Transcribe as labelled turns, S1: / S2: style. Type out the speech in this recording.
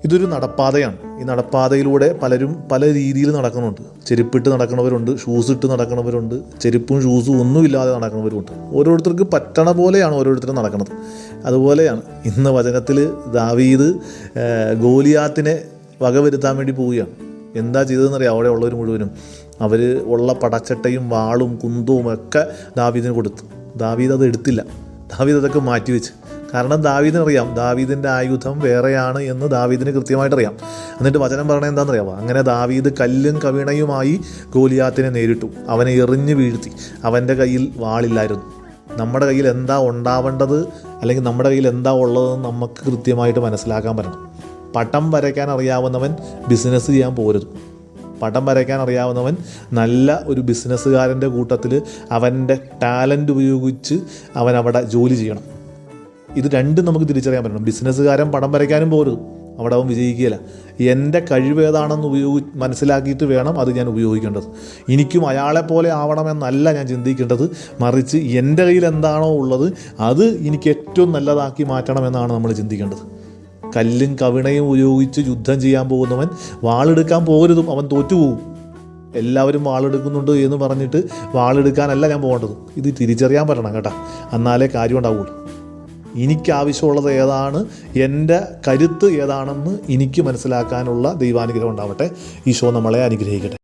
S1: ഇതൊരു നടപ്പാതയാണ്. ഈ നടപ്പാതയിലൂടെ പലരും പല രീതിയിൽ നടക്കുന്നുണ്ട്. ചെരുപ്പിട്ട് നടക്കുന്നവരുണ്ട്, ഷൂസ് ഇട്ട് നടക്കുന്നവരുണ്ട്, ചെരുപ്പും ഷൂസും ഒന്നുമില്ലാതെ നടക്കുന്നവരുണ്ട്. ഓരോരുത്തർക്ക് പറ്റണ പോലെയാണ് ഓരോരുത്തരും നടക്കുന്നത്. അതുപോലെയാണ് ഇന്ന് വചനത്തിൽ ദാവീദ് ഗോലിയാത്തിനെ വകവരുത്താൻ വേണ്ടി പോവുകയാണ്. എന്താ ചെയ്തതെന്നറിയാം? അവിടെ ഉള്ളവർ മുഴുവനും അവർ ഉള്ള പടച്ചട്ടയും വാളും കുന്തവും ഒക്കെ ദാവീദിന് കൊടുത്തു. ദാവീദ് അത് എടുത്തില്ല. ദാവീദ് അതൊക്കെ മാറ്റിവെച്ച്. കാരണം ദാവീദിനറിയാം ദാവീദിൻ്റെ ആയുധം വേറെയാണ് എന്ന് ദാവീദിന് കൃത്യമായിട്ടറിയാം. എന്നിട്ട് വചനം പറയണത് എന്താണെന്നറിയാമോ? അങ്ങനെ ദാവീദ് കല്ലും കവിണയുമായി ഗോലിയാത്തിനെ നേരിട്ടു, അവനെ എറിഞ്ഞു വീഴ്ത്തി. അവൻ്റെ കയ്യിൽ വാളില്ലായിരുന്നു. നമ്മുടെ കയ്യിൽ എന്താ ഉണ്ടാവേണ്ടത് അല്ലെങ്കിൽ നമ്മുടെ കയ്യിൽ എന്താ ഉള്ളതെന്ന് നമുക്ക് കൃത്യമായിട്ട് മനസ്സിലാക്കാൻ പറ്റണം. പടം വരയ്ക്കാൻ അറിയാവുന്നവൻ ബിസിനസ് ചെയ്യാൻ പോരുത്. പടം വരയ്ക്കാൻ അറിയാവുന്നവൻ നല്ല ഒരു ബിസിനസ്സുകാരൻ്റെ കൂട്ടത്തിൽ അവൻ്റെ ടാലൻ്റ് ഉപയോഗിച്ച് അവൻ അവിടെ ജോലി ചെയ്യണം. ഇത് രണ്ടും നമുക്ക് തിരിച്ചറിയാൻ പറ്റണം. ബിസിനസ്സുകാരൻ പടം വരയ്ക്കാനും പോരുത്, അവിടെ അവൻ വിജയിക്കുകയില്ല. എൻ്റെ കഴിവേതാണെന്ന് മനസ്സിലാക്കിയിട്ട് വേണം അത് ഞാൻ ഉപയോഗിക്കേണ്ടത്. എനിക്കും അയാളെപ്പോലെ ആവണമെന്നല്ല ഞാൻ ചിന്തിക്കേണ്ടത്, മറിച്ച് എൻ്റെ കയ്യിൽ എന്താണോ ഉള്ളത് അത് എനിക്ക് ഏറ്റവും നല്ലതാക്കി മാറ്റണമെന്നാണ് നമ്മൾ ചിന്തിക്കേണ്ടത്. കല്ലും കവിണയും ഉപയോഗിച്ച് യുദ്ധം ചെയ്യാൻ പോകുന്നവൻ വാളെടുക്കാൻ പോകരുതും, അവൻ തോറ്റുപോകും. എല്ലാവരും വാളെടുക്കുന്നുണ്ട് എന്ന് പറഞ്ഞിട്ട് വാളെടുക്കാനല്ല ഞാൻ പോകേണ്ടത്. ഇത് തിരിച്ചറിയാൻ പറ്റണം കേട്ടോ, എന്നാലേ കാര്യം ഉണ്ടാവുള്ളൂ. എനിക്കാവശ്യമുള്ളത് ഏതാണ്, എൻ്റെ കരുത്ത് ഏതാണെന്ന് എനിക്ക് മനസ്സിലാക്കാനുള്ള ദൈവാനുഗ്രഹം ഉണ്ടാവട്ടെ. ഈശോ നമ്മളെ അനുഗ്രഹിക്കട്ടെ.